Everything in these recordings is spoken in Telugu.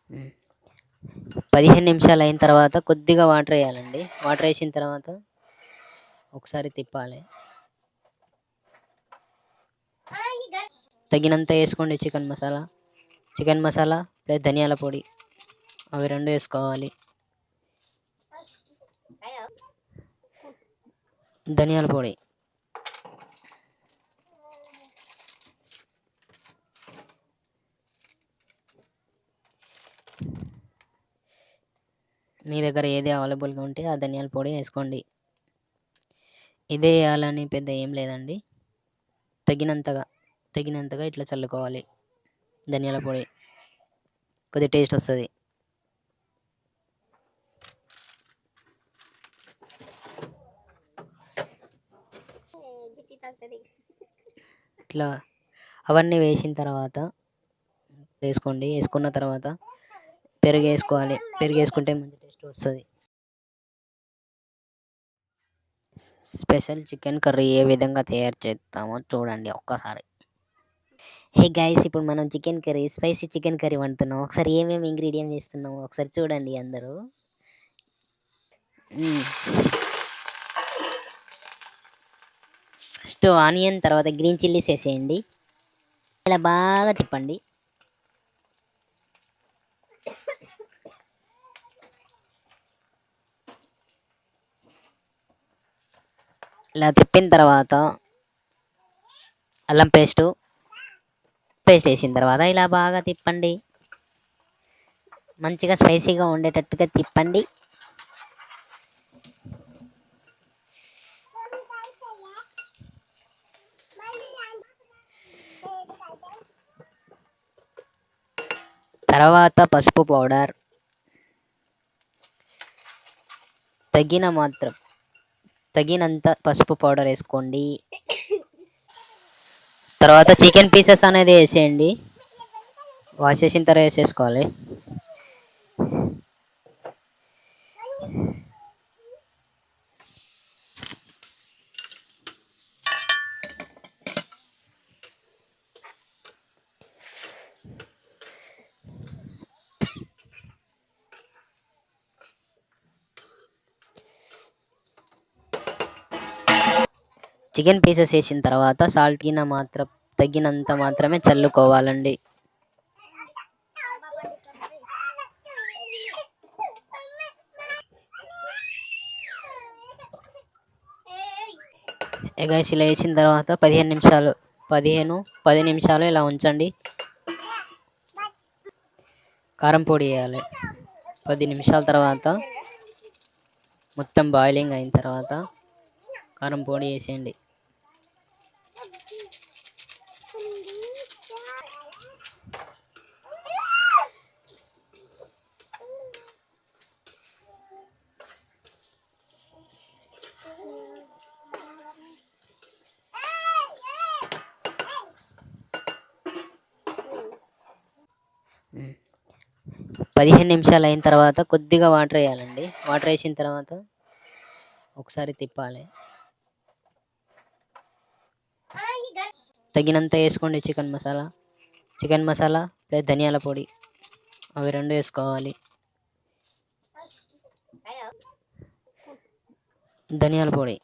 హ్మ్. 15 నిమిషాలు అయిన తర్వాత కొద్దిగా వాటర్ వేయాలండి. వాటర్ వేసిన తర్వాత ఒకసారి తిప్పాలి. తగినంత వేసుకోండి చికెన్ మసాలా ప్లస్ ధనియాల పొడి అవి 2 వేసుకోవాలి. ధనియాల పొడి మీ దగ్గర ఏది అవైలబుల్గా ఉంటే ఆ ధనియాల పొడి వేసుకోండి. ఇదే వేయాలని పెద్ద ఏం లేదండి. తగినంతగా ఇట్లా చల్లుకోవాలి ధనియాల పొడి. కొద్దిగా టేస్ట్ వస్తుంది. ఇట్లా అవన్నీ వేసిన తర్వాత వేసుకున్న తర్వాత పెరుగు వేసుకోవాలి. పెరుగు వేసుకుంటే మంచి టేస్ట్ వస్తుంది. స్పెషల్ చికెన్ కర్రీ ఏ విధంగా తయారు చేస్తామో చూడండి ఒక్కసారి. హే గైస్, ఇప్పుడు మనం స్పైసీ చికెన్ కర్రీ వండుతున్నాం. ఒకసారి ఏమేమి ఇంగ్రీడియంట్ వేస్తున్నామో ఒకసారి చూడండి అందరూ. ఫస్ట్ ఆనియన్, తర్వాత గ్రీన్ చిల్లీస్ వేసేయండి. ఇలా బాగా తిప్పండి. ఇలా తిప్పిన తర్వాత అల్లం పేస్ట్ వేసిన తర్వాత ఇలా బాగా తిప్పండి. మంచిగా స్పైసీగా ఉండేటట్టుగా తిప్పండి. తర్వాత పసుపు పౌడర్ తగినంత పసుపు పౌడర్ వేసుకోండి. తర్వాత చికెన్ పీసెస్ అనేది వేసేయండి. వాష్ చేసిన తర్వాత వేసేసుకోవాలి. చికెన్ పీసెస్ వేసిన తర్వాత తగినంత మాత్రమే చల్లుకోవాలండి. గైస్, ఇలా వేసిన తర్వాత 10 నిమిషాలు ఇలా ఉంచండి. కారం పొడి వేయాలి. 10 నిమిషాల తర్వాత మొత్తం బాయిలింగ్ అయిన తర్వాత కారం పొడి వేసేయండి. మ్మ్. 15 నిమిషాలు అయిన తర్వాత కొద్దిగా వాటర్ వేయాలండి. వాటర్ వేసిన తర్వాత ఒకసారి తిప్పాలి. తగినంత వేసుకోండి చికెన్ మసాలా ప్లస్ ధనియాల పొడి అవి 2 వేసుకోవాలి. ధనియాల పొడి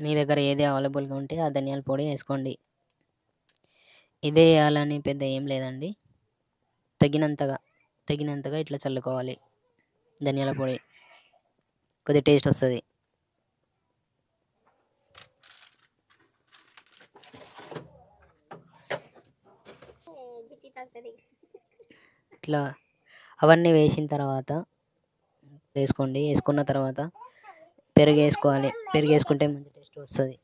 మీ దగ్గర ఏది అవైలబుల్గా ఉంటే ఆ ధనియాల పొడి వేసుకోండి. ఇదే వేయాలని పెద్ద ఏం లేదండి. తగినంతగా ఇట్లా చల్లుకోవాలి ధనియాల పొడి. కొద్దిగా టేస్ట్ వస్తుంది. ఇట్లా అవన్నీ వేసిన తర్వాత వేసుకున్న తర్వాత పెరుగు వేసుకోవాలి. పెరుగు వేసుకుంటే మంచి టేస్ట్ వస్తుంది.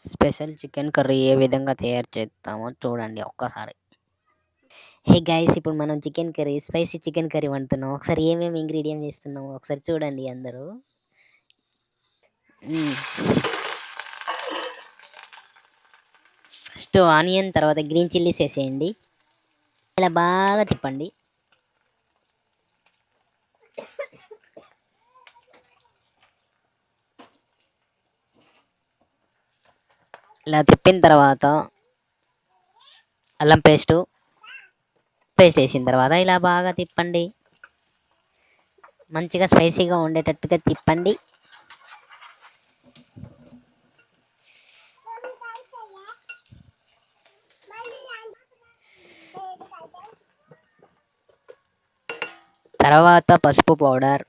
స్పెషల్ చికెన్ కర్రీ ఏ విధంగా తయారు చేస్తామో చూడండి ఒక్కసారి. హే గైస్, ఇప్పుడు మనం స్పైసీ చికెన్ కర్రీ వండుతున్నాం. ఒకసారి ఏమేమి ఇంగ్రీడియంట్ వేస్తున్నామో ఒకసారి చూడండి అందరూ. ఫస్ట్ ఆనియన్, తర్వాత గ్రీన్ చిల్లీస్ వేసేయండి. ఇలా బాగా తిప్పండి. ఇలా తిప్పిన తర్వాత అల్లం పేస్ట్ వేసిన తర్వాత ఇలా బాగా తిప్పండి. మంచిగా స్పైసీగా ఉండేటట్టుగా తిప్పండి. తర్వాత పసుపు పౌడర్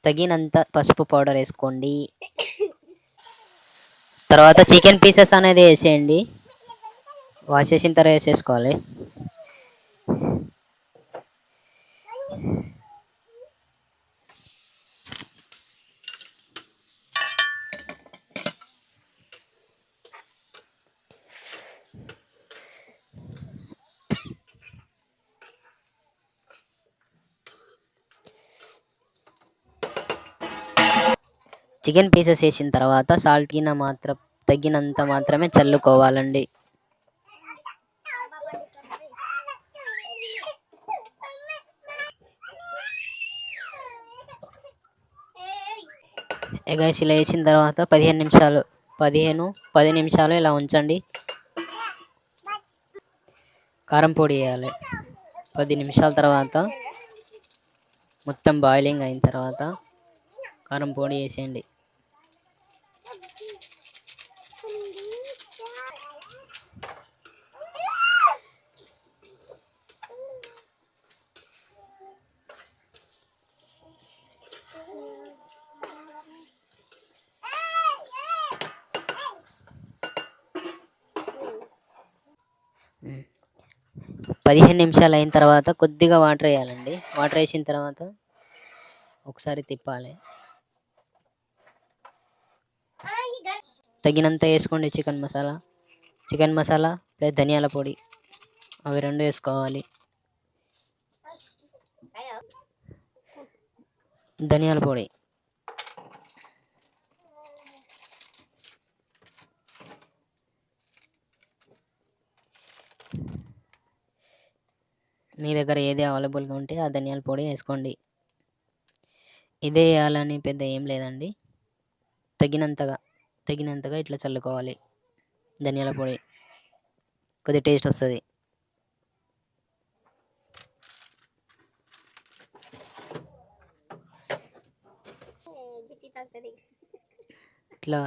తగినంత పసుపు పౌడర్ వేసుకోండి. తర్వాత చికెన్ పీసెస్ అనేది వేసేయండి. వాష్ చేసిన తర్వాత వేసేసుకోవాలి. చికెన్ పీసెస్ వేసిన తర్వాత సాల్ట్ తగినంత మాత్రమే చల్లుకోవాలండి. గైస్ ఇలా వేసిన తర్వాత 10 నిమిషాలు ఇలా ఉంచండి. కారం పొడి వేయాలి. 10 నిమిషాల తర్వాత మొత్తం బాయిలింగ్ అయిన తర్వాత కారం పొడి వేసేయండి. ఉమ్. 15 నిమిషాలు అయిన తర్వాత కొద్దిగా వాటర్ వేయాలండి. వాటర్ వేసిన తర్వాత ఒకసారి తిప్పాలి. తగినంత వేసుకోండి. చికెన్ మసాలా ప్లస్ ధనియాల పొడి అవి 2 వేసుకోవాలి. ధనియాల పొడి మీ దగ్గర ఏది అవైలబుల్గా ఉంటే ఆ ధనియాల పొడి వేసుకోండి. ఇదే వేయాలని పెద్ద ఏం లేదండి. తగినంతగా ఇట్లా చల్లుకోవాలి. ధనియాల పొడి కొద్దిగా టేస్ట్ వస్తుంది. ఇట్లా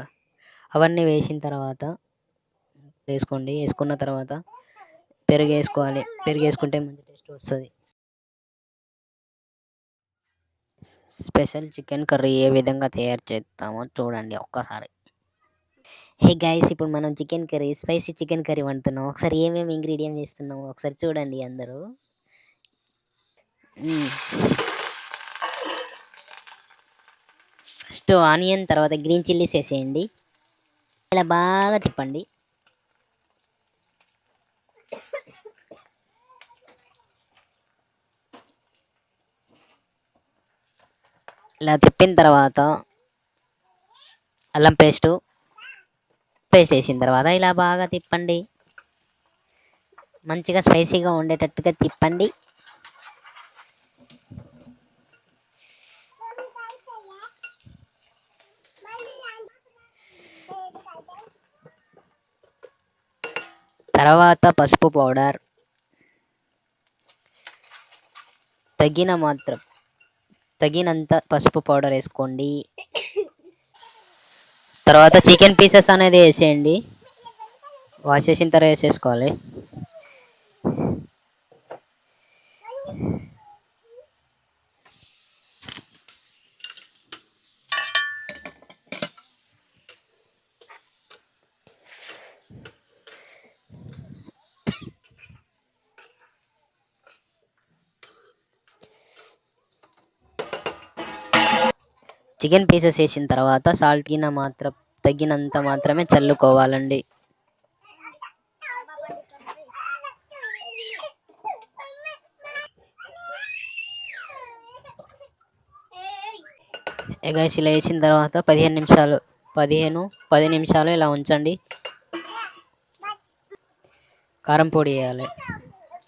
అవన్నీ వేసిన తర్వాత వేసుకున్న తర్వాత పెరుగు వేసుకోవాలి. పెరుగు వేసుకుంటే మంచి టేస్ట్ వస్తుంది. స్పెషల్ చికెన్ కర్రీ ఏ విధంగా తయారు చేస్తామో చూడండి ఒక్కసారి. హే గైస్, ఇప్పుడు మనం స్పైసీ చికెన్ కర్రీ వండుతున్నాం. ఒకసారి ఏమేమి ఇంగ్రీడియంట్ వేస్తున్నామో ఒకసారి చూడండి అందరూ. ఫస్ట్ ఆనియన్, తర్వాత గ్రీన్ చిల్లీస్ వేసేయండి. ఇలా బాగా తిప్పండి. ఇలా తిప్పిన తర్వాత అల్లం పేస్ట్ వేసిన తర్వాత ఇలా బాగా తిప్పండి. మంచిగా స్పైసీగా ఉండేటట్టుగా తిప్పండి. తర్వాత పసుపు పౌడర్ తగినంత పసుపు పౌడర్ వేసుకోండి. తర్వాత చికెన్ పీసెస్ అనేది వేసేయండి. వాష్ చేసిన తర్వాత వేసేసుకోవాలి. చికెన్ పీసెస్ వేసిన తర్వాత తగినంత మాత్రమే చల్లుకోవాలండి. గైస్ ఇలా వేసిన తర్వాత 10 నిమిషాలు ఇలా ఉంచండి. కారం పొడి వేయాలి.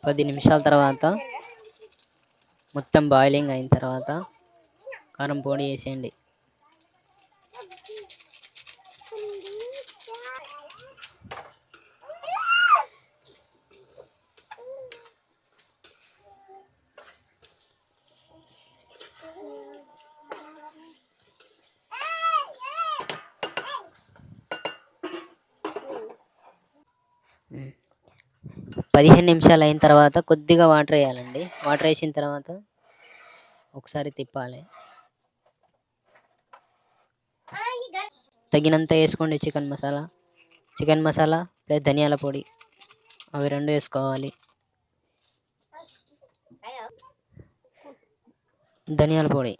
10 నిమిషాల తర్వాత మొత్తం బాయిలింగ్ అయిన తర్వాత కారం పొడి వేసేయండి. 15 నిమిషాలు అయిన తర్వాత కొద్దిగా వాటర్ వేయాలండి. వాటర్ వేసిన తర్వాత ఒకసారి తిప్పాలి. తగినంత వేసుకోండి చికెన్ మసాలా ప్లస్ ధనియాల పొడి, అవి 2 వేసుకోవాలి. ధనియాల పొడి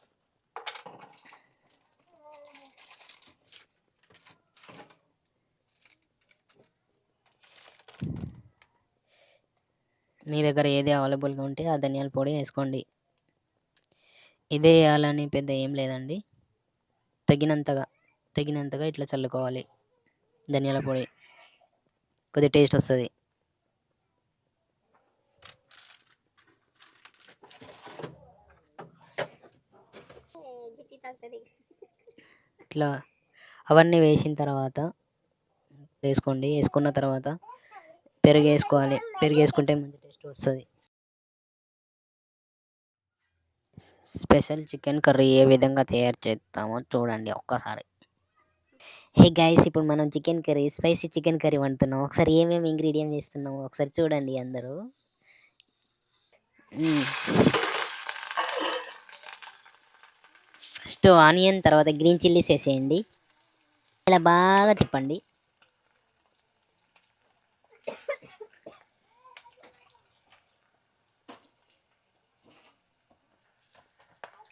మీ దగ్గర ఏది అవైలబుల్గా ఉంటే ఆ ధనియాల పొడి వేసుకోండి. ఇదే వేయాలని పెద్ద ఏం లేదండి. తగినంతగా ఇట్లా చల్లుకోవాలి. ధనియాల పొడి కొద్దిగా టేస్ట్ వస్తుంది. ఇట్లా అవన్నీ వేసిన తర్వాత వేసుకున్న తర్వాత పెరుగు వేసుకోవాలి. పెరుగు వేసుకుంటే మంచి టేస్ట్ వస్తుంది. స్పెషల్ చికెన్ కర్రీ ఏ విధంగా తయారు చేస్తామో చూడండి ఒక్కసారి. హే గైస్, ఇప్పుడు మనం స్పైసీ చికెన్ కర్రీ వండుతున్నాం. ఒకసారి ఏమేమి ఇంగ్రీడియం వేస్తున్నామో ఒకసారి చూడండి అందరూ. ఫస్ట్ ఆనియన్, తర్వాత గ్రీన్ చిల్లీస్ వేసేయండి. ఇలా బాగా తిప్పండి.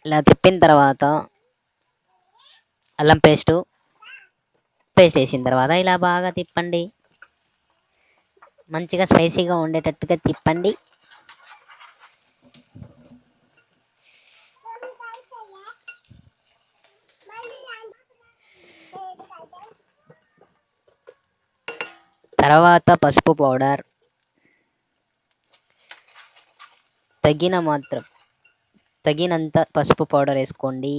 ఇలా తిప్పిన తర్వాత అల్లం పేస్ట్ వేసిన తర్వాత ఇలా బాగా తిప్పండి. మంచిగా స్పైసీగా ఉండేటట్టుగా తిప్పండి. తర్వాత పసుపు పౌడర్ తగినంత పసుపు పౌడర్ వేసుకోండి.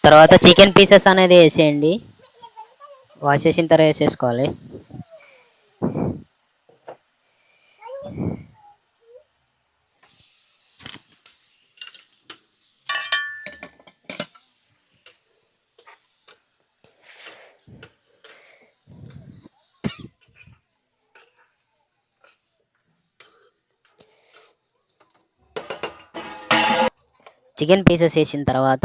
తర్వాత చికెన్ పీసెస్ అనేది వేసేయండి. వాష్ చేసిన తర్వాత వేసేసుకోవాలి. చికెన్ పీసెస్ వేసిన తర్వాత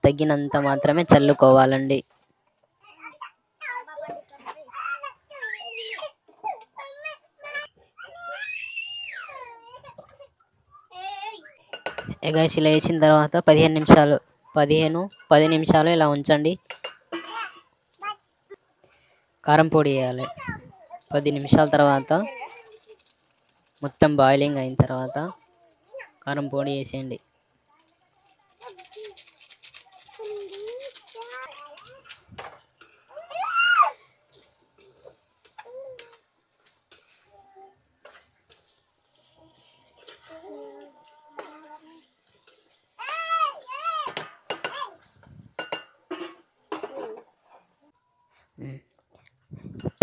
తగినంత మాత్రమే చల్లుకోవాలండి. గైస్, ఇలా వేసిన తర్వాత 10 నిమిషాలు ఇలా ఉంచండి. కారం పొడి వేయాలి. 10 నిమిషాల తర్వాత మొత్తం బాయిలింగ్ అయిన తర్వాత కారం పొడి వేసేయండి. ఉమ్.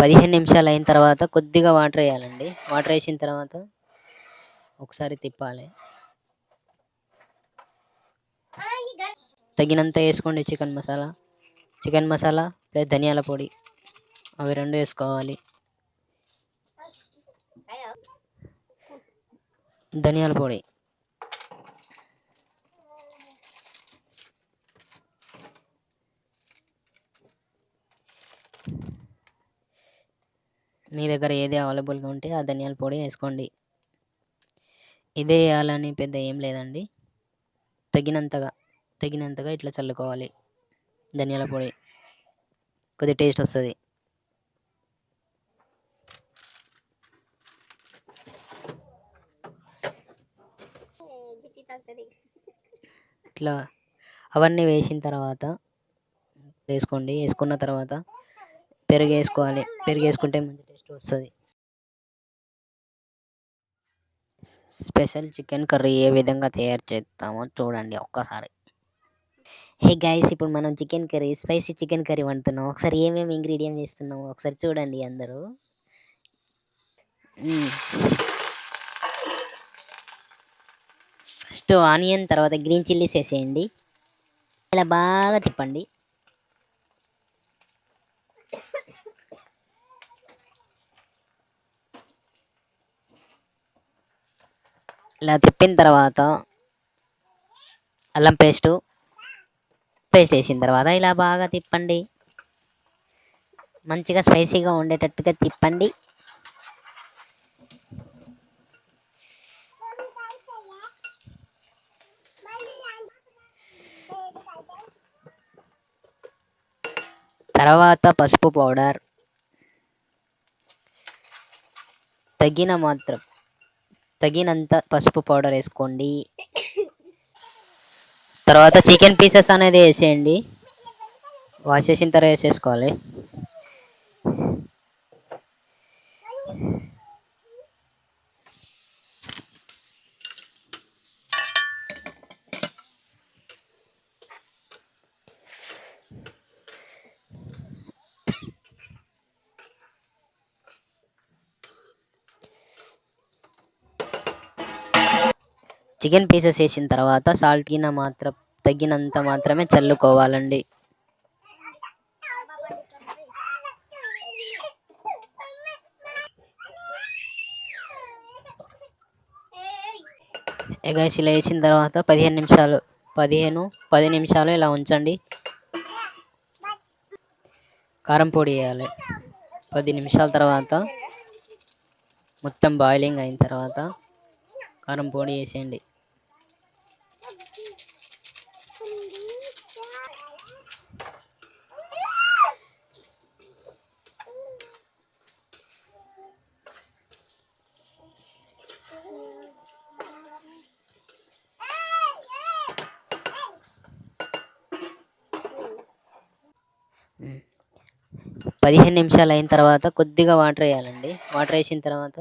15 నిమిషాలు అయిన తర్వాత కొద్దిగా వాటర్ వేయాలండి. వాటర్ వేసిన తర్వాత ఒకసారి తిప్పాలి. తగినంత వేసుకోండి చికెన్ మసాలా ప్లస్ ధనియాల పొడి, అవి 2 వేసుకోవాలి. ధనియాల పొడి మీ దగ్గర ఏది అవైలబుల్గా ఉంటే ఆ ధనియాల పొడి వేసుకోండి. ఇదే వేయాలని పెద్ద ఏం లేదండి. తగినంతగా ఇట్లా చల్లుకోవాలి. ధనియాల పొడి కొద్దిగా టేస్ట్ వస్తుంది. ఇట్లా అవన్నీ వేసిన తర్వాత వేసుకున్న తర్వాత పెరుగు వేసుకోవాలి. పెరుగు వేసుకుంటే మంచి టేస్ట్ వస్తుంది. స్పెషల్ చికెన్ కర్రీ ఏ విధంగా తయారు చేస్తామో చూడండి ఒక్కసారి. హే గైస్, ఇప్పుడు మనం స్పైసీ చికెన్ కర్రీ వండుతున్నాం. ఒకసారి ఏమేమి ఇంగ్రీడియం వేస్తున్నామో ఒకసారి చూడండి అందరూ. ఫస్ట్ ఆనియన్, తర్వాత గ్రీన్ చిల్లీస్ వేసేయండి. ఇలా బాగా తిప్పండి. ఇలా తిప్పిన తర్వాత అల్లం పేస్ట్ వేసిన తర్వాత ఇలా బాగా తిప్పండి. మంచిగా స్పైసీగా ఉండేటట్టుగా తిప్పండి. తర్వాత పసుపు పౌడర్ తగినంత పసుపు పౌడర్ వేసుకోండి. తర్వాత చికెన్ పీసెస్ అనేది వేసేయండి. వాష్ చేసిన తర్వాత వేసేసుకోవాలి. చికెన్ పీసెస్ వేసిన తర్వాత సాల్ట్ తగినంత మాత్రమే చల్లుకోవాలండి. గైస్ ఇలా వేసిన తర్వాత 10 నిమిషాలు ఇలా ఉంచండి. కారం పొడి వేయాలి. 10 నిమిషాల తర్వాత మొత్తం బాయిలింగ్ అయిన తర్వాత కారం పొడి వేసేయండి. ఉమ్. 15 నిమిషాలు అయిన తర్వాత కొద్దిగా వాటర్ వేయాలండి. వాటర్ వేసిన తర్వాత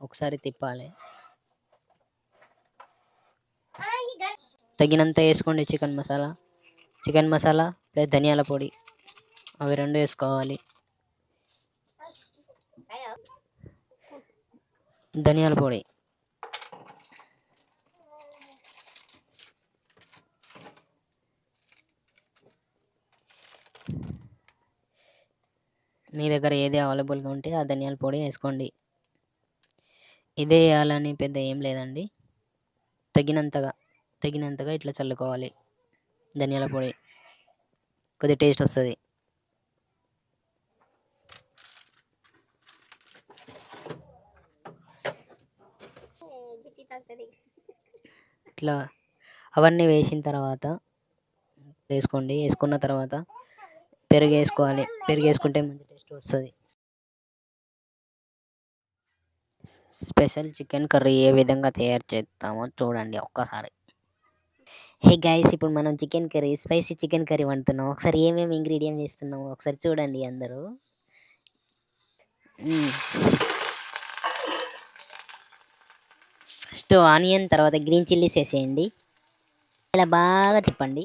ఒకసారి తిప్పాలి. తగినంత వేసుకోండి. చికెన్ మసాలా ప్లస్ ధనియాల పొడి అవి 2 వేసుకోవాలి. ధనియాల పొడి మీ దగ్గర ఏది అవైలబుల్గా ఉంటే ఆ ధనియాల పొడి వేసుకోండి. ఇదే వేయాలని పెద్ద ఏం లేదండి. తగినంతగా ఇట్లా చల్లుకోవాలి. ధనియాల పొడి కొద్దిగా టేస్ట్ వస్తుంది. ఇట్లా అవన్నీ వేసిన తర్వాత వేసుకున్న తర్వాత పెరుగు వేసుకోవాలి. పెరుగు వేసుకుంటే మంచి టేస్ట్ వస్తుంది. స్పెషల్ చికెన్ కర్రీ ఏ విధంగా తయారు చేస్తామో చూడండి ఒక్కసారి. హే గైస్, ఇప్పుడు మనం స్పైసీ చికెన్ కర్రీ వండుతున్నాం. ఒకసారి ఏమేమి ఇంగ్రీడియంట్ వేస్తున్నామో ఒకసారి చూడండి అందరూ. ఫస్ట్ ఆనియన్, తర్వాత గ్రీన్ చిల్లీస్ వేసేయండి. ఇలా బాగా తిప్పండి.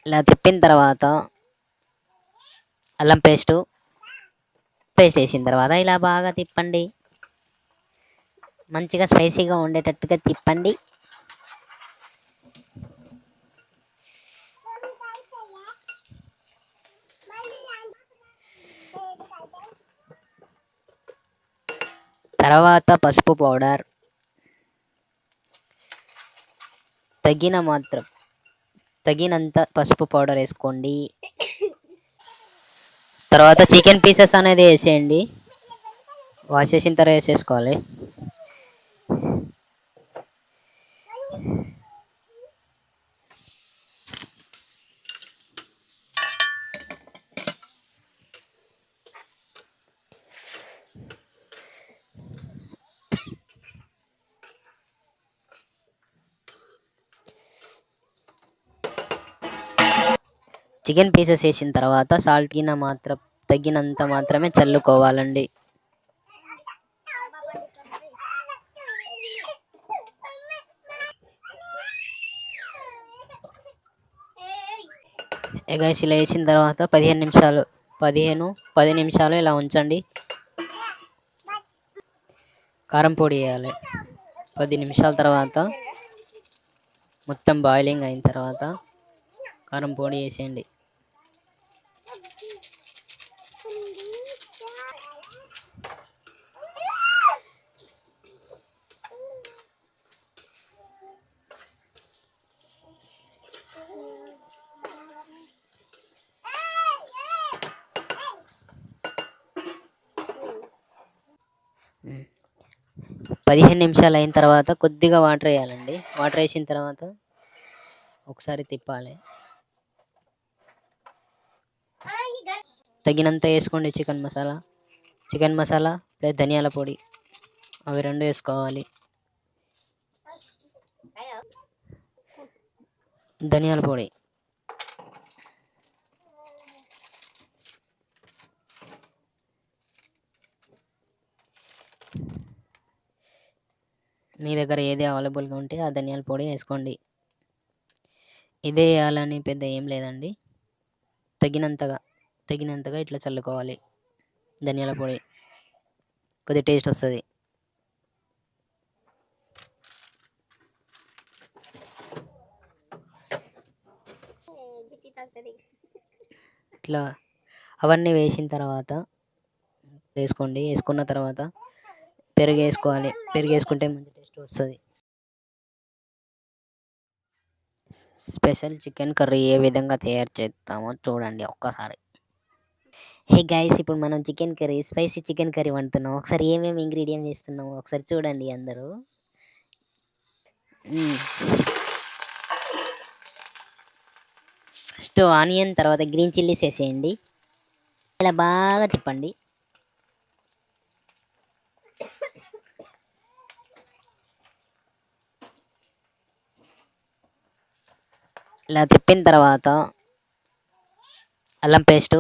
ఇలా తిప్పిన తర్వాత అల్లం పేస్ట్ వేసిన తర్వాత ఇలా బాగా తిప్పండి. మంచిగా స్పైసీగా ఉండేటట్టుగా తిప్పండి. తర్వాత పసుపు పౌడర్ తగినంత పసుపు పౌడర్ వేసుకోండి. తర్వాత చికెన్ పీసెస్ అనేది వేసేయండి. వాష్ చేసిన తర్వాత వేసేసుకోవాలి. చికెన్ పీసెస్ వేసిన తర్వాత తగినంత మాత్రమే చల్లుకోవాలండి. గైస్ ఇలా వేసిన తర్వాత 10 నిమిషాలు ఇలా ఉంచండి. కారం పొడి వేయాలి. 10 నిమిషాల తర్వాత మొత్తం బాయిలింగ్ అయిన తర్వాత కారం పొడి వేసేయండి. 15 నిమిషాలు అయిన తర్వాత కొద్దిగా వాటర్ వేయాలండి. వాటర్ వేసిన తర్వాత ఒకసారి తిప్పాలి. తగినంత వేసుకోండి చికెన్ మసాలా ప్లస్ ధనియాల పొడి, అవి 2 వేసుకోవాలి. ధనియాల పొడి మీ దగ్గర ఏది అవైలబుల్గా ఉంటే ఆ ధనియాల పొడి వేసుకోండి. ఇదే వేయాలని పెద్ద ఏం లేదండి. తగినంతగా ఇట్లా చల్లుకోవాలి. ధనియాల పొడి కొద్దిగా టేస్ట్ వస్తుంది. ఇట్లా అవన్నీ వేసిన తర్వాత వేసుకున్న తర్వాత పెరుగు వేసుకోవాలి. పెరుగు వేసుకుంటే మంచి టేస్ట్ వస్తుంది. స్పెషల్ చికెన్ కర్రీ ఏ విధంగా తయారు చేస్తామో చూడండి ఒక్కసారి. హే గైస్, ఇప్పుడు మనం స్పైసీ చికెన్ కర్రీ వండుతున్నాం. ఒకసారి ఏమేమి ఇంగ్రీడియం వేస్తున్నామో ఒకసారి చూడండి అందరూ. ఫస్ట్ ఆనియన్, తర్వాత గ్రీన్ చిల్లీస్ వేసేయండి. ఇలా బాగా తిప్పండి. ఇలా తిప్పిన తర్వాత అల్లం పేస్ట్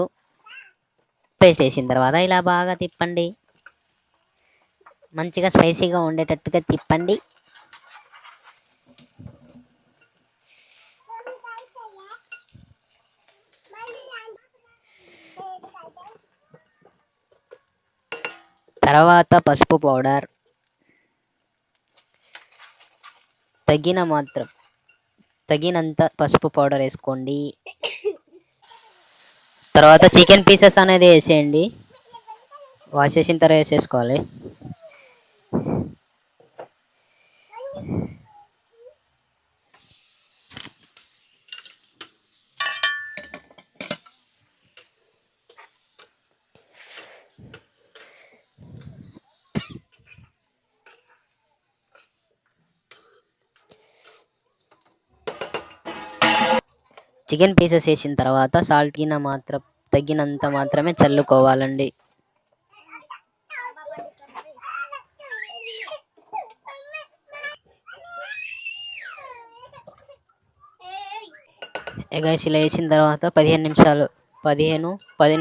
వేసిన తర్వాత ఇలా బాగా తిప్పండి. మంచిగా స్పైసీగా ఉండేటట్టుగా తిప్పండి. తర్వాత పసుపు పౌడర్ తగినంత పసుపు పౌడర్ వేసుకోండి. తర్వాత చికెన్ పీసెస్ అనేది వేసేయండి. వాష్ చేసిన తర్వాత వేసేసుకోవాలి. చికెన్ పీసెస్ వేసిన తర్వాత తగినంత మాత్రమే చల్లుకోవాలండి. గైస్, ఇలా వేసిన తర్వాత 10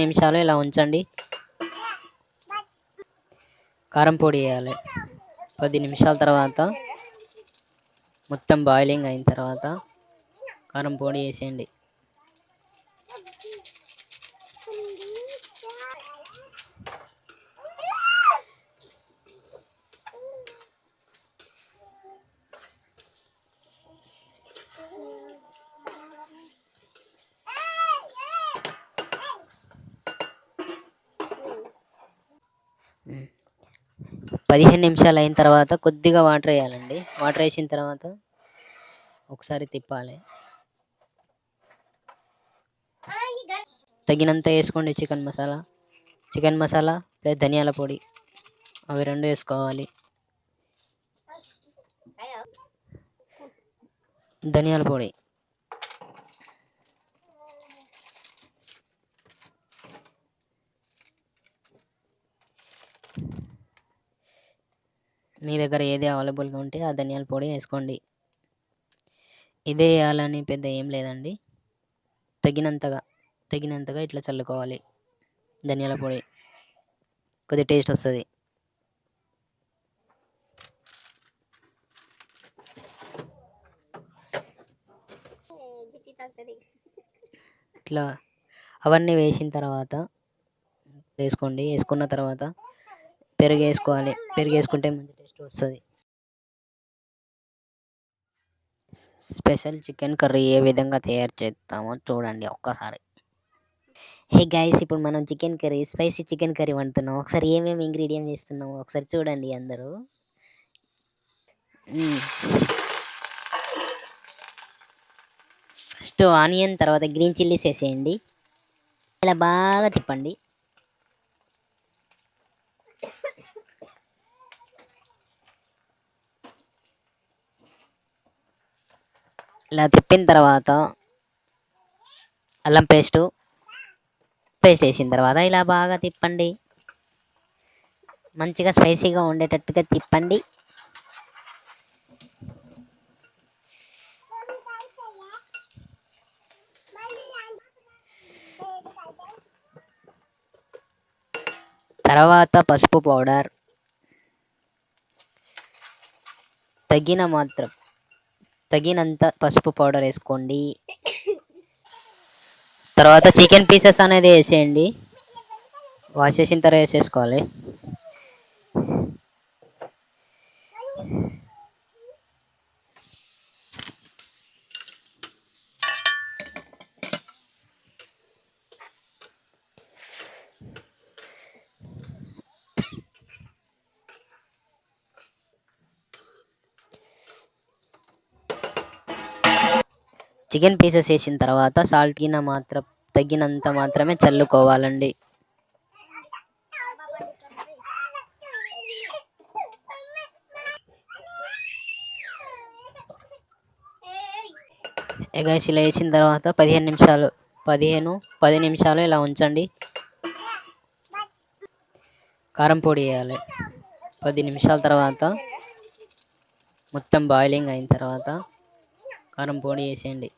నిమిషాలు ఇలా ఉంచండి. కారం పొడి వేయాలి. 10 నిమిషాల తర్వాత మొత్తం బాయిలింగ్ అయిన తర్వాత కారం పొడి వేసేయండి. ఉమ్. 15 నిమిషాలు అయిన తర్వాత కొద్దిగా వాటర్ వేయాలండి. వాటర్ వేసిన తర్వాత ఒకసారి తిప్పాలి. తగినంత వేసుకోండి చికెన్ మసాలా ప్లస్ ధనియాల పొడి, అవి 2 వేసుకోవాలి. ధనియాల పొడి మీ దగ్గర ఏది అవైలబుల్గా ఉంటే ఆ ధనియాల పొడి వేసుకోండి. ఇదే వేయాలని పెద్ద ఏం లేదండి. తగినంతగా ఇట్లా చల్లుకోవాలి. ధనియాల పొడి కొద్దిగా టేస్ట్ వస్తుంది. ఇట్లా అవన్నీ వేసిన తర్వాత వేసుకున్న తర్వాత పెరుగు వేసుకోవాలి. పెరుగు వేసుకుంటే మంచి టేస్ట్ వస్తుంది. స్పెషల్ చికెన్ కర్రీ ఏ విధంగా తయారు చేస్తామో చూడండి ఒక్కసారి. హే గైస్, ఇప్పుడు మనం స్పైసీ చికెన్ కర్రీ వండుతున్నాం. ఒకసారి ఏమేమి ఇంగ్రీడియం వేస్తున్నామో ఒకసారి చూడండి అందరూ. ఫస్ట్ ఆనియన్, తర్వాత గ్రీన్ చిల్లీస్ వేసేయండి. ఇలా బాగా తిప్పండి. ఇలా తిప్పిన తర్వాత అల్లం పేస్ట్ వేసిన తర్వాత ఇలా బాగా తిప్పండి. మంచిగా స్పైసీగా ఉండేటట్టుగా తిప్పండి. తర్వాత పసుపు పౌడర్ తగినంత పసుపు పౌడర్ వేసుకోండి. తర్వాత చికెన్ పీసెస్ అనేది వేసేయండి. వాష్ చేసిన తర్వాత వేసేసుకోవాలి. చికెన్ పీసెస్ వేసిన తర్వాత సాల్ట్ తగినంత మాత్రమే చల్లుకోవాలండి. గైస్ ఇలా వేసిన తర్వాత 10 నిమిషాలు ఇలా ఉంచండి. కారం పొడి వేయాలి. 10 నిమిషాల తర్వాత మొత్తం బాయిలింగ్ అయిన తర్వాత కారం పొడి వేసేయండి.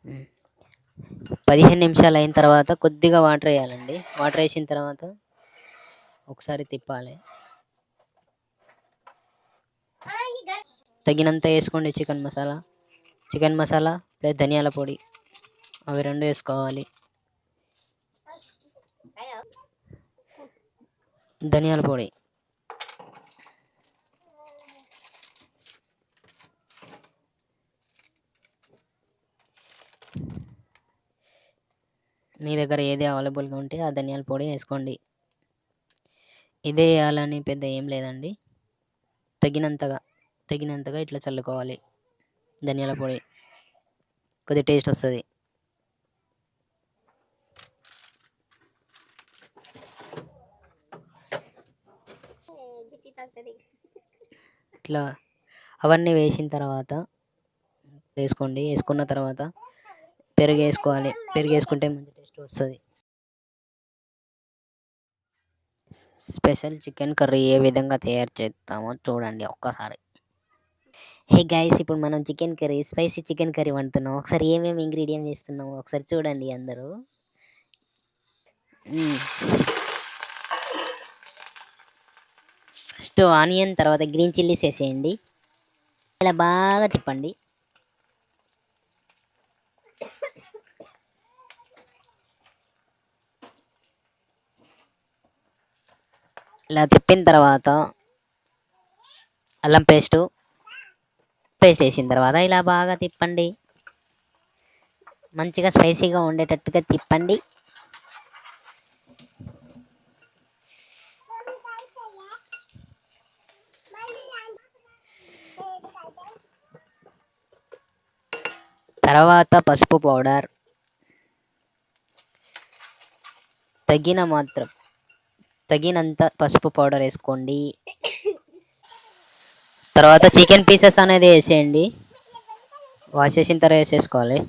ఉమ్. 15 నిమిషాలు అయిన తర్వాత కొద్దిగా వాటర్ వేయాలండి. వాటర్ వేసిన తర్వాత ఒకసారి తిప్పాలి. తగినంత వేసుకోండి. చికెన్ మసాలా ప్లస్ ధనియాల పొడి అవి 2 వేసుకోవాలి. ధనియాల పొడి మీ దగ్గర ఏది అవైలబుల్గా ఉంటే ఆ ధనియాల పొడి వేసుకోండి. ఇదే వేయాలని పెద్ద ఏం లేదండి. తగినంతగా ఇట్లా చల్లుకోవాలి. ధనియాల పొడి కొద్దిగా టేస్ట్ వస్తుంది. ఇట్లా అవన్నీ వేసిన తర్వాత వేసుకున్న తర్వాత పెరుగు వేసుకోవాలి. పెరుగు వేసుకుంటే మంచి టేస్ట్ వస్తుంది. స్పెషల్ చికెన్ కర్రీ ఏ విధంగా తయారు చేస్తామో చూడండి ఒక్కసారి. హే గైస్, ఇప్పుడు మనం స్పైసీ చికెన్ కర్రీ వండుతున్నాం. ఒకసారి ఏమేమి ఇంగ్రీడియంట్ వేస్తున్నామో ఒకసారి చూడండి అందరూ. ఫస్ట్ ఆనియన్, తర్వాత గ్రీన్ చిల్లీస్ వేసేయండి. ఇలా బాగా తిప్పండి. ఇలా తిప్పిన తర్వాత అల్లం పేస్ట్ వేసిన తర్వాత ఇలా బాగా తిప్పండి. మంచిగా స్పైసీగా ఉండేటట్టుగా తిప్పండి. తర్వాత పసుపు పౌడర్ తగినంత పసుపు పౌడర్ వేసుకోండి. తర్వాత చికెన్ పీసెస్ అనేది వేసేయండి. వాష్ చేసిన తర్వాత వేసేసుకోవాలి.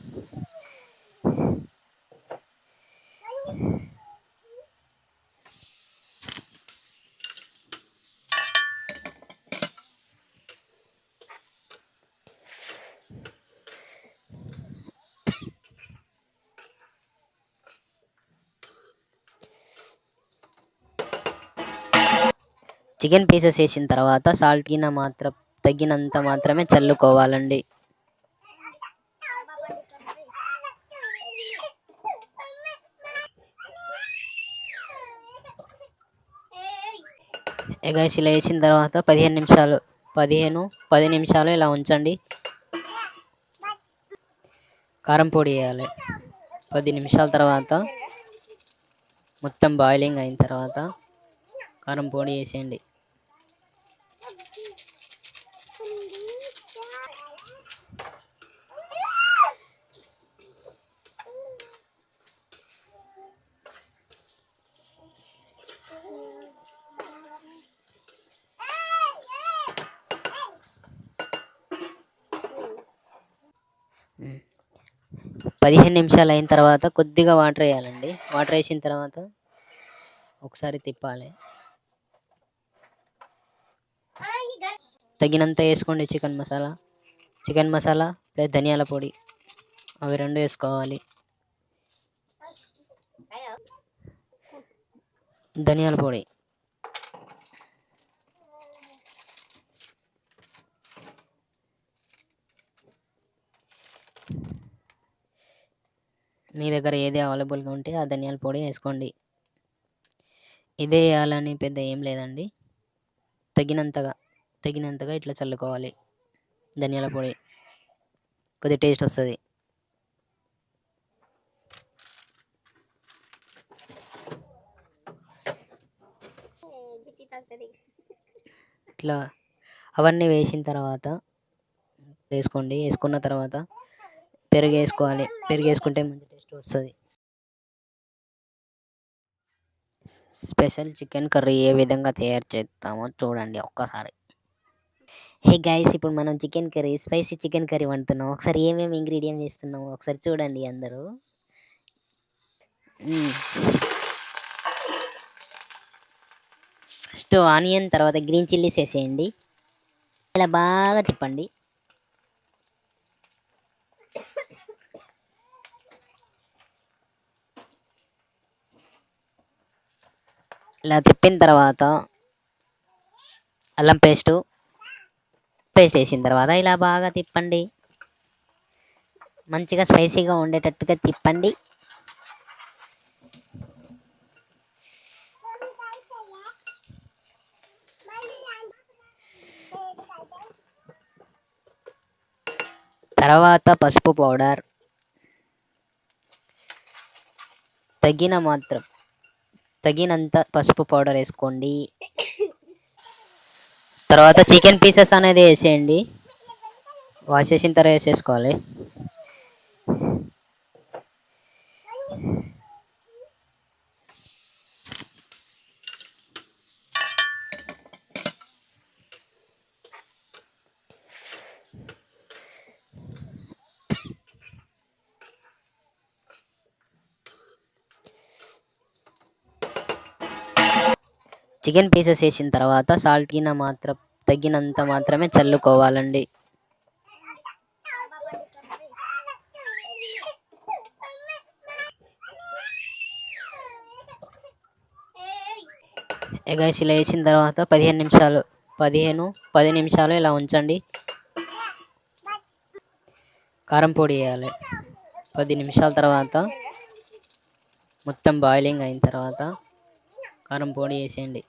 చికెన్ పీసెస్ వేసిన తర్వాత తగినంత మాత్రమే చల్లుకోవాలండి. గైస్ ఇలా వేసిన తర్వాత 10 నిమిషాలు ఇలా ఉంచండి. కారం పొడి వేయాలి. 10 నిమిషాల తర్వాత మొత్తం బాయిలింగ్ అయిన తర్వాత కారం పొడి వేసేయండి. 15 నిమిషాలు అయిన తర్వాత కొద్దిగా వాటర్ వేయాలండి. వాటర్ వేసిన తర్వాత ఒకసారి తిప్పాలి. తగినంత వేసుకోండి చికెన్ మసాలా ప్లస్ ధనియాల పొడి అవి 2 వేసుకోవాలి. ధనియాల పొడి మీ దగ్గర ఏది అవైలబుల్గా ఉంటే ఆ ధనియాల పొడి వేసుకోండి. ఇదే వేయాలని పెద్ద ఏం లేదండి. తగినంతగా ఇట్లా చల్లుకోవాలి. ధనియాల పొడి కొద్దిగా టేస్ట్ వస్తుంది. ఇట్లా అవన్నీ వేసిన తర్వాత వేసుకున్న తర్వాత పెరుగు వేసుకోవాలి. పెరుగు వేసుకుంటే మంచి టేస్ట్ వస్తుంది. స్పెషల్ చికెన్ కర్రీ ఏ విధంగా తయారు చేస్తామో చూడండి ఒక్కసారి. హే గైస్, ఇప్పుడు మనం స్పైసీ చికెన్ కర్రీ వండుతున్నాం. ఒకసారి ఏమేమి ఇంగ్రీడియం వేస్తున్నామో ఒకసారి చూడండి అందరూ. ఫస్ట్ ఆనియన్, తర్వాత గ్రీన్ చిల్లీస్ వేసేయండి. ఇలా బాగా తిప్పండి. ఇలా తిప్పిన తర్వాత అల్లం పేస్ట్ వేసిన తర్వాత ఇలా బాగా తిప్పండి. మంచిగా స్పైసీగా ఉండేటట్టుగా తిప్పండి. తర్వాత పసుపు పౌడర్ తగినంత పసుపు పౌడర్ వేసుకోండి. తర్వాత చికెన్ పీసెస్ అనేది వేసేయండి. వాష్ చేసిన తర్వాత వేసేసుకోవాలి. చికెన్ పీసెస్ వేసిన తర్వాత తగినంత మాత్రమే చల్లుకోవాలండి. గైస్, ఇలా వేసిన తర్వాత 10 నిమిషాలు ఇలా ఉంచండి. కారం పొడి వేయాలి. 10 నిమిషాల తర్వాత మొత్తం బాయిలింగ్ అయిన తర్వాత కారం పొడి వేసేయండి.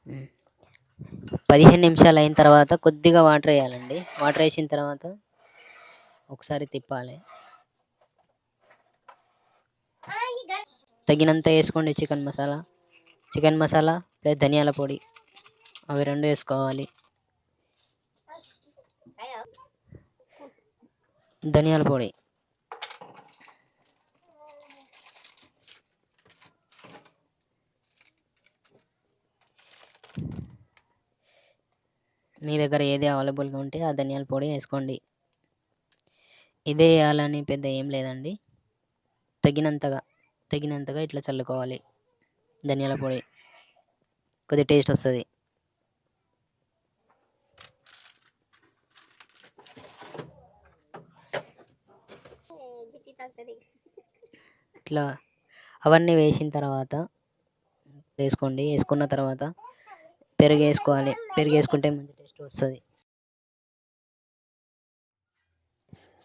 మ్. 15 నిమిషాలు అయిన తర్వాత కొద్దిగా వాటర్ వేయాలండి. వాటర్ వేసిన తర్వాత ఒకసారి తిప్పాలి. తగినంత వేసుకోండి. చికెన్ మసాలా ప్లస్ ధనియాల పొడి అవి 2 వేసుకోవాలి. ధనియాల పొడి మీ దగ్గర ఏది అవైలబుల్గా ఉంటే ఆ ధనియాల పొడి వేసుకోండి. ఇదే వేయాలని పెద్ద ఏం లేదండి. తగినంతగా ఇట్లా చల్లుకోవాలి. ధనియాల పొడి కొద్దిగా టేస్ట్ వస్తుంది. ఇట్లా అవన్నీ వేసిన తర్వాత వేసుకున్న తర్వాత పెరుగు వేసుకోవాలి. పెరుగు వేసుకుంటే మంచి టేస్ట్ వస్తుంది.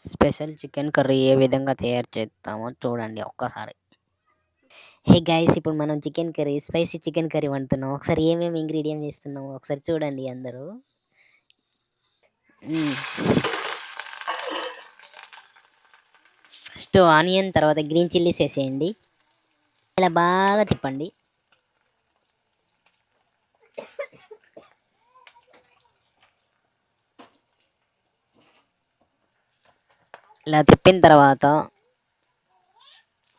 స్పెషల్ చికెన్ కర్రీ ఏ విధంగా తయారు చేస్తామో చూడండి ఒక్కసారి. హే గైస్ ఇప్పుడు మనం chicken curry spicy chicken curry వండుతున్నాం. ఒకసారి ఏమేమి ఇంగ్రీడియం వేస్తున్నామో ఒకసారి చూడండి అందరూ. ఫస్ట్ ఆనియన్, తర్వాత గ్రీన్ చిల్లీస్ వేసేయండి. ఇలా బాగా తిప్పండి. ఇలా తిప్పిన తర్వాత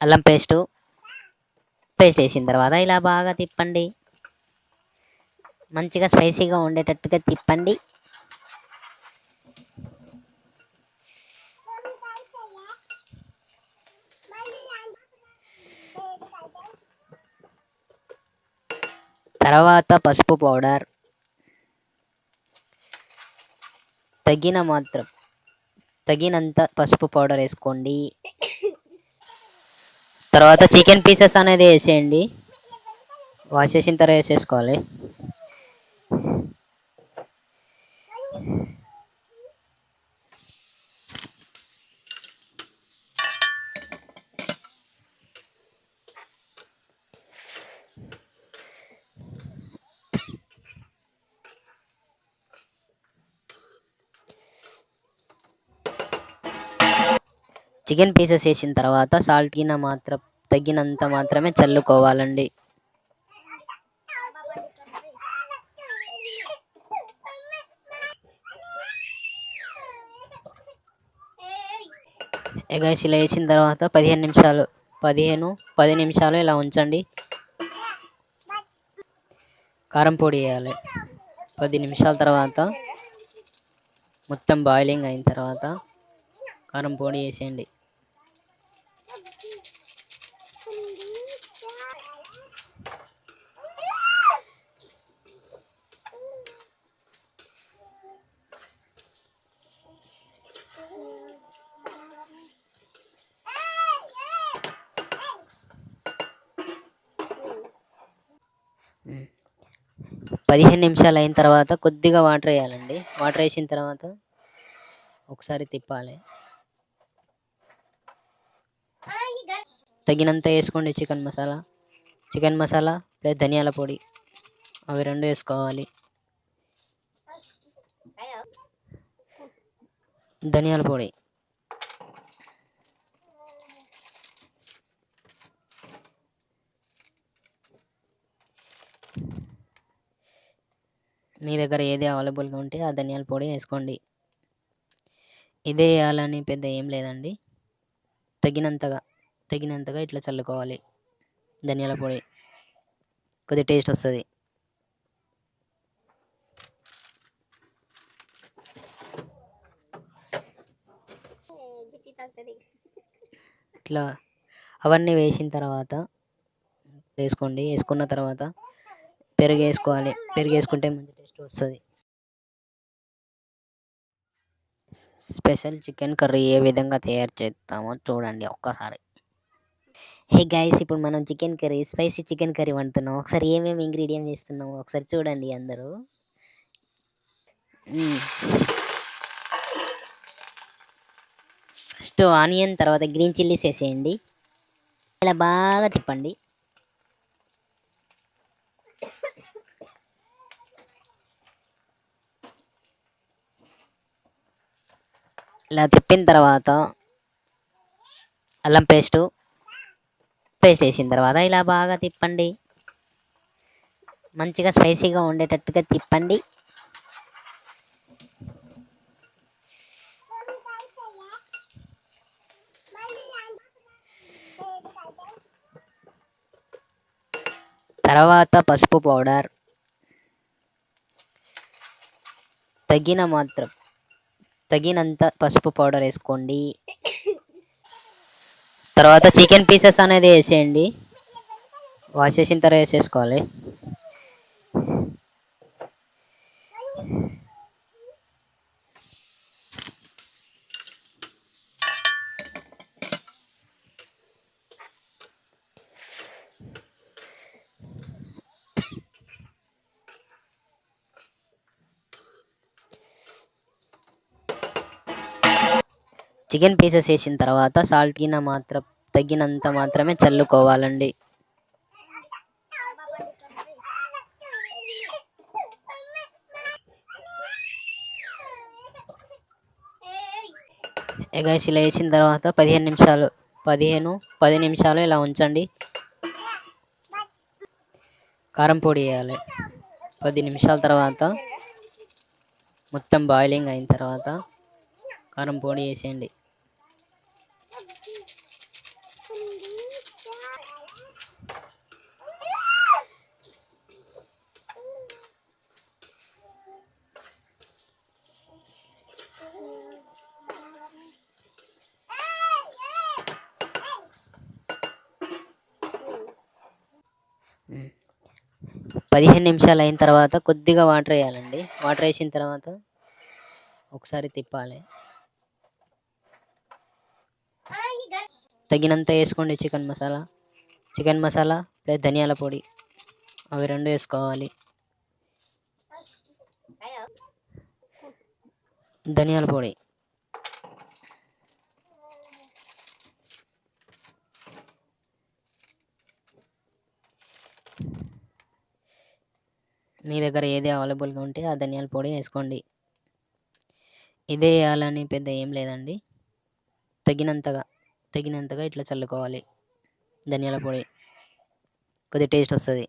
అల్లం పేస్ట్ వేసిన తర్వాత ఇలా బాగా తిప్పండి. మంచిగా స్పైసీగా ఉండేటట్టుగా తిప్పండి. తర్వాత పసుపు పౌడర్ తగినంత పసుపు పౌడర్ వేసుకోండి. తర్వాత చికెన్ పీసెస్ అనేది వేసేయండి. వాష్ చేసిన తర్వాత వేసేసుకోవాలి. చికెన్ పీసెస్ వేసిన తర్వాత సాల్ట్ తగినంత మాత్రమే చల్లుకోవాలండి. ఎగైస్ ఇలా వేసిన తర్వాత 10 నిమిషాలు ఇలా ఉంచండి. కారం పొడి వేయాలి. 10 నిమిషాల తర్వాత మొత్తం బాయిలింగ్ అయిన తర్వాత కారం పొడి వేసేయండి. ఉమ్. 15 నిమిషాలు అయిన తర్వాత కొద్దిగా వాటర్ వేయాలండి. వాటర్ వేసిన తర్వాత ఒకసారి తిప్పాలి. తగినంత వేసుకోండి. చికెన్ మసాలా ప్లస్ ధనియాల పొడి అవి 2 వేసుకోవాలి. ధనియాల పొడి మీ దగ్గర ఏది అవైలబుల్గా ఉంటే ఆ ధనియాల పొడి వేసుకోండి. ఇదే వేయాలని పెద్ద ఏం లేదండి. తగినంతగా ఇట్లా చల్లుకోవాలి. ధనియాల పొడి కొద్దిగా టేస్ట్ వస్తుంది. ఇట్లా అవన్నీ వేసిన తర్వాత వేసుకున్న తర్వాత పెరుగు వేసుకోవాలి. పెరుగు వేసుకుంటే మంచి టేస్ట్ వస్తుంది. స్పెషల్ చికెన్ కర్రీ ఏ విధంగా తయారు చేస్తామో చూడండి ఒక్కసారి. హే గైస్ ఇప్పుడు మనం స్పైసీ చికెన్ కర్రీ వండుతున్నాం. ఒకసారి ఏమేమి ఇంగ్రీడియం వేస్తున్నామో ఒకసారి చూడండి అందరూ. ఫస్ట్ ఆనియన్, తర్వాత గ్రీన్ చిల్లీస్ వేసేయండి. ఇలా బాగా తిప్పండి. ఇలా తిప్పిన తర్వాత అల్లం పేస్ట్ వేసిన తర్వాత ఇలా బాగా తిప్పండి. మంచిగా స్పైసీగా ఉండేటట్టుగా తిప్పండి. తర్వాత పసుపు పౌడర్ తగినంత పసుపు పౌడర్ వేసుకోండి. తర్వాత చికెన్ పీసెస్ అనేది వేసేయండి. వాష్ చేసిన తర్వాత వేసేసుకోవాలి. చికెన్ పీసెస్ వేసిన తర్వాత తగినంత మాత్రమే చల్లుకోవాలండి. గైస్ ఇలా వేసిన తర్వాత 10 నిమిషాలు ఇలా ఉంచండి. కారం పొడి వేయాలి. 10 నిమిషాల తర్వాత మొత్తం బాయిలింగ్ అయిన తర్వాత కారం పొడి వేసేయండి. ఉమ్. 15 నిమిషాలు అయిన తర్వాత కొద్దిగా వాటర్ వేయాలండి. వాటర్ వేసిన తర్వాత ఒకసారి తిప్పాలి. తగినంత వేసుకోండి. చికెన్ మసాలా ప్లస్ ధనియాల పొడి అవి 2 వేసుకోవాలి. ధనియాల పొడి మీ దగ్గర ఏది అవైలబుల్గా ఉంటే ఆ ధనియాల పొడి వేసుకోండి. ఇదే వేయాలని పెద్ద ఏం లేదండి. తగినంతగా ఇట్లా చల్లుకోవాలి. ధనియాల పొడి కొద్దిగా టేస్ట్ వస్తుంది.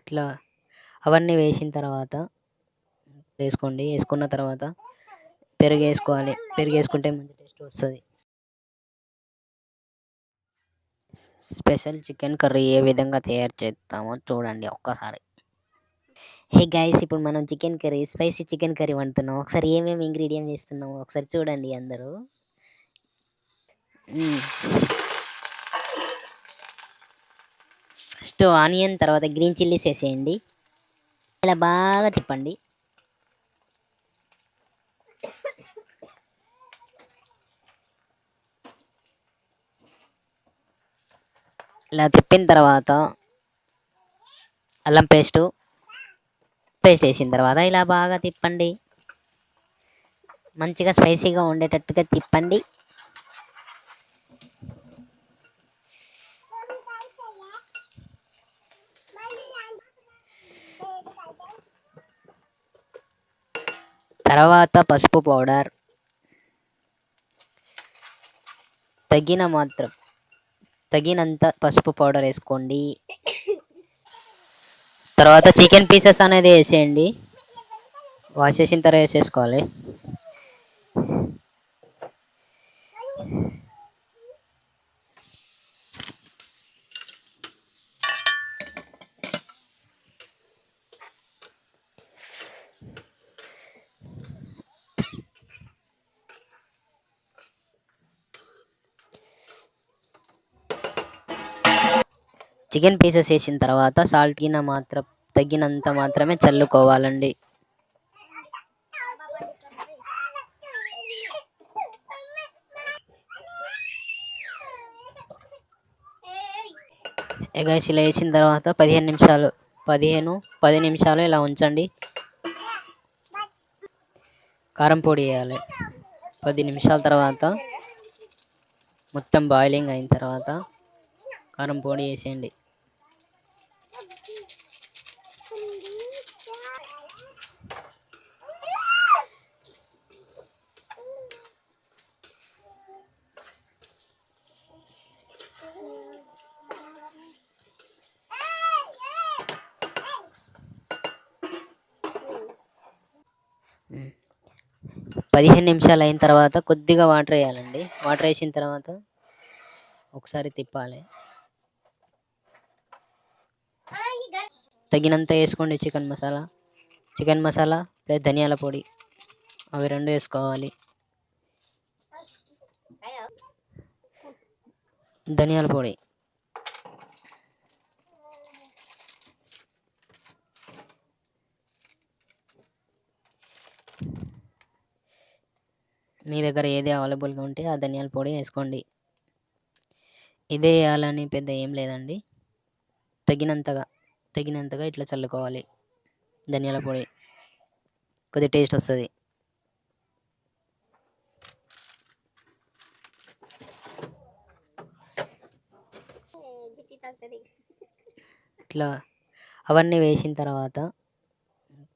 ఇట్లా అవన్నీ వేసిన తర్వాత వేసుకున్న తర్వాత పెరుగు వేసుకోవాలి. పెరుగు వేసుకుంటే మంచి టేస్ట్ వస్తుంది. స్పెషల్ చికెన్ కర్రీ ఏ విధంగా తయారు చేస్తామో చూడండి ఒక్కసారి. హే గైస్, ఇప్పుడు మనం స్పైసీ చికెన్ కర్రీ వండుతున్నాం. ఒకసారి ఏమేమి ఇంగ్రీడియం వేస్తున్నామో ఒకసారి చూడండి అందరూ. ఫస్ట్ ఆనియన్, తర్వాత గ్రీన్ చిల్లీస్ వేసేయండి. ఇలా బాగా తిప్పండి. ఇలా తిప్పిన తర్వాత అల్లం పేస్ట్ వేసిన తర్వాత ఇలా బాగా తిప్పండి. మంచిగా స్పైసీగా ఉండేటట్టుగా తిప్పండి. తర్వాత పసుపు పౌడర్ తగినంత పసుపు పౌడర్ వేసుకోండి. తర్వాత చికెన్ పీసెస్ అనేది వేసేయండి. వాష్ చేసిన తర్వాత వేసేసుకోవాలి. చికెన్ పీసెస్ వేసిన తర్వాత తగినంత మాత్రమే చల్లుకోవాలండి. గైస్ ఇలా వేసిన తర్వాత 10 నిమిషాలు ఇలా ఉంచండి. కారం పొడి వేయాలి. 10 నిమిషాల తర్వాత మొత్తం బాయిలింగ్ అయిన తర్వాత కారం పొడి వేసేయండి. ఉమ్. 15 నిమిషాలు అయిన తర్వాత కొద్దిగా వాటర్ వేయాలండి. వాటర్ వేసిన తర్వాత ఒకసారి తిప్పాలి. తగినంత వేసుకోండి. చికెన్ మసాలా ప్లస్ ధనియాల పొడి అవి 2 వేసుకోవాలి. ధనియాల పొడి మీ దగ్గర ఏది అవైలబుల్గా ఉంటే ఆ ధనియాల పొడి వేసుకోండి. ఇదే వేయాలని పెద్ద ఏం లేదండి. తగినంతగా ఇట్లా చల్లుకోవాలి. ధనియాల పొడి కొద్దిగా టేస్ట్ వస్తుంది. ఇట్లా అవన్నీ వేసిన తర్వాత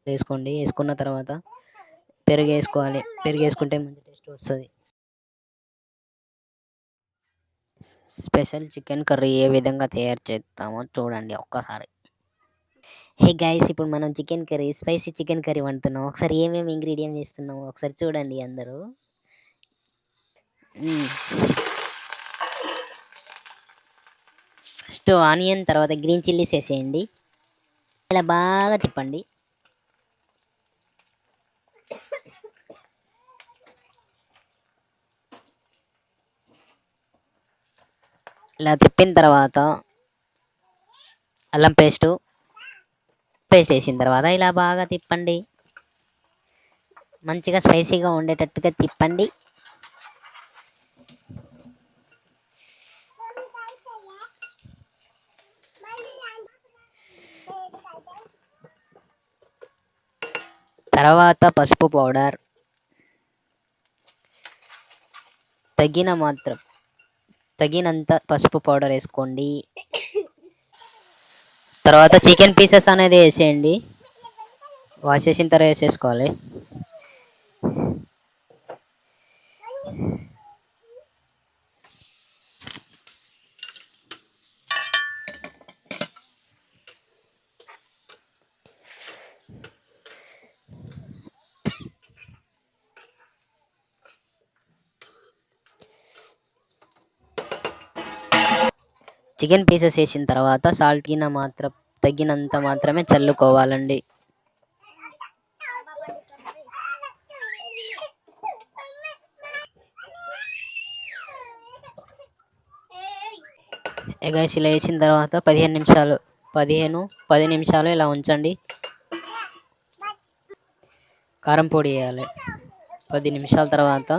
వేసుకున్న తర్వాత పెరుగు వేసుకోవాలి. పెరుగు వేసుకుంటే మంచి టేస్ట్ వస్తుంది. స్పెషల్ చికెన్ కర్రీ ఏ విధంగా తయారు చేస్తామో చూడండి ఒక్కసారి. హే గైస్, ఇప్పుడు మనం స్పైసీ చికెన్ కర్రీ వండుతున్నాం. ఒకసారి ఏమేమి ఇంగ్రీడియంట్ వేస్తున్నామో ఒకసారి చూడండి అందరూ. ఫస్ట్ ఆనియన్, తర్వాత గ్రీన్ చిల్లీస్ వేసేయండి. ఇలా బాగా తిప్పండి. ఇలా తిప్పిన తర్వాత అల్లం పేస్ట్ వేసిన తర్వాత ఇలా బాగా తిప్పండి. మంచిగా స్పైసీగా ఉండేటట్టుగా తిప్పండి. తర్వాత పసుపు పౌడర్ తగినంత పసుపు పౌడర్ వేసుకోండి. తర్వాత చికెన్ పీసెస్ అనేది వేసేయండి. వాష్ చేసిన తర్వాత వేసేసుకోవాలి. చికెన్ పీసెస్ వేసిన తర్వాత సాల్ట్ తగినంత మాత్రమే చల్లుకోవాలండి. ఎగైస్ ఇలా వేసిన తర్వాత 10 నిమిషాలు ఇలా ఉంచండి. కారం పొడి వేయాలి. 10 నిమిషాల తర్వాత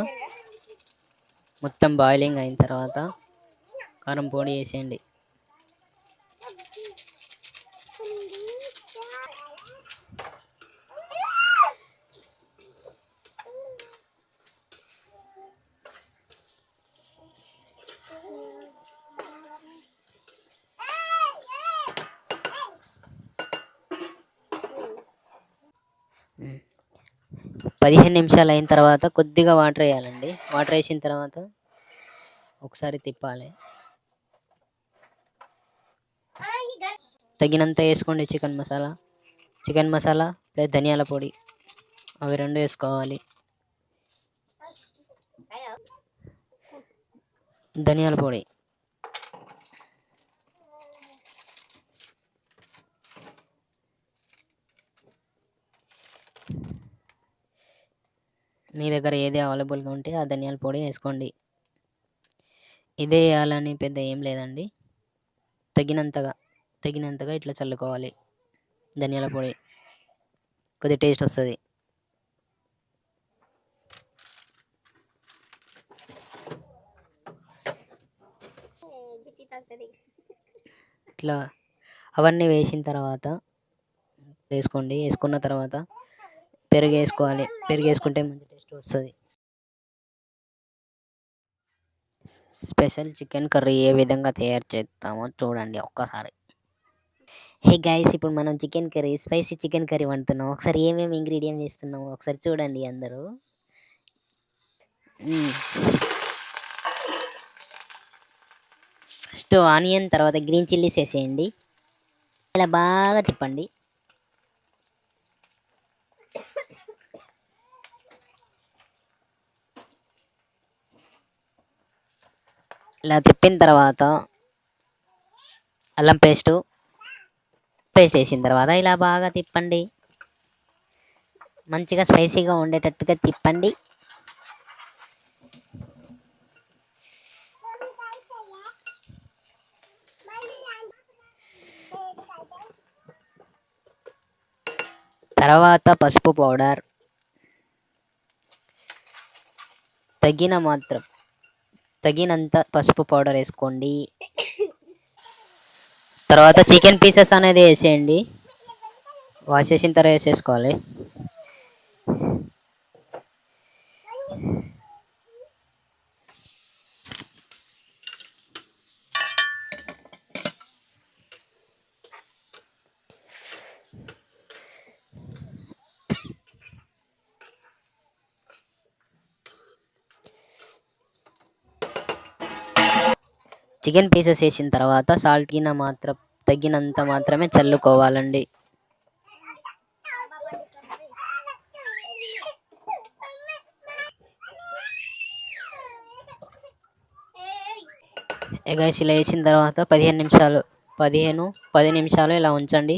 మొత్తం బాయిలింగ్ అయిన తర్వాత కారం పొడి వేసేయండి. ఉమ్. 15 నిమిషాలు అయిన తర్వాత కొద్దిగా వాటర్ వేయాలండి. వాటర్ వేసిన తర్వాత ఒకసారి తిప్పాలి. తగినంత వేసుకోండి. చికెన్ మసాలా ప్లస్ ధనియాల పొడి, అవి 2 వేసుకోవాలి. ధనియాల పొడి మీ దగ్గర ఏది అవైలబుల్గా ఉంటే ఆ ధనియాల పొడి వేసుకోండి. ఇదే వేయాలని పెద్ద ఏం లేదండి. తగినంతగా ఇట్లా చల్లుకోవాలి. ధనియాల పొడి కొద్దిగా టేస్ట్ వస్తుంది. ఇట్లా అవన్నీ వేసిన తర్వాత వేసుకున్న తర్వాత పెరుగు వేసుకోవాలి. పెరుగు వేసుకుంటే మంచి టేస్ట్ వస్తుంది. స్పెషల్ చికెన్ కర్రీ ఏ విధంగా తయారు చేస్తామో చూడండి ఒక్కసారి. హే గైస్, ఇప్పుడు మనం స్పైసీ చికెన్ కర్రీ వండుతున్నాం. ఒకసారి ఏమేమి ఇంగ్రీడియంట్ వేస్తున్నామో ఒకసారి చూడండి అందరూ. ఫస్ట్ ఆనియన్, తర్వాత గ్రీన్ చిల్లీస్ వేసేయండి. ఇలా బాగా తిప్పండి. ఇలా తిప్పిన తర్వాత అల్లం పేస్ట్ వేసిన తర్వాత ఇలా బాగా తిప్పండి. మంచిగా స్పైసీగా ఉండేటట్టుగా తిప్పండి. తర్వాత పసుపు పౌడర్ తగినంత పసుపు పౌడర్ వేసుకోండి. తర్వాత చికెన్ పీసెస్ అనేది వేసేయండి. వాష్ చేసిన తర్వాత వేసేసుకోవాలి. చికెన్ పీసెస్ వేసిన తర్వాత సాల్ట్ గిన మాత్రం తగినంత మాత్రమే చల్లుకోవాలండి. గైస్ ఇలా వేసిన తర్వాత 10 నిమిషాలు ఇలా ఉంచండి.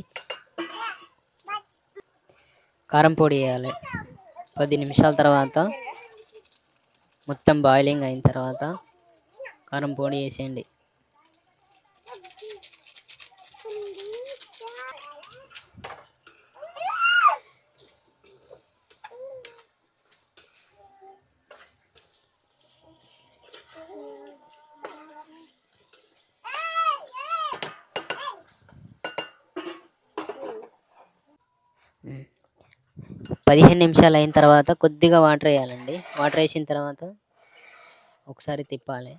కారం పొడి వేయాలి. 10 నిమిషాల తర్వాత మొత్తం బాయిలింగ్ అయిన తర్వాత కారం పొడి వేసేయండి. ఉమ్. 15 నిమిషాలు అయిన తర్వాత కొద్దిగా వాటర్ వేయాలండి. వాటర్ వేసిన తర్వాత ఒకసారి తిప్పాలి.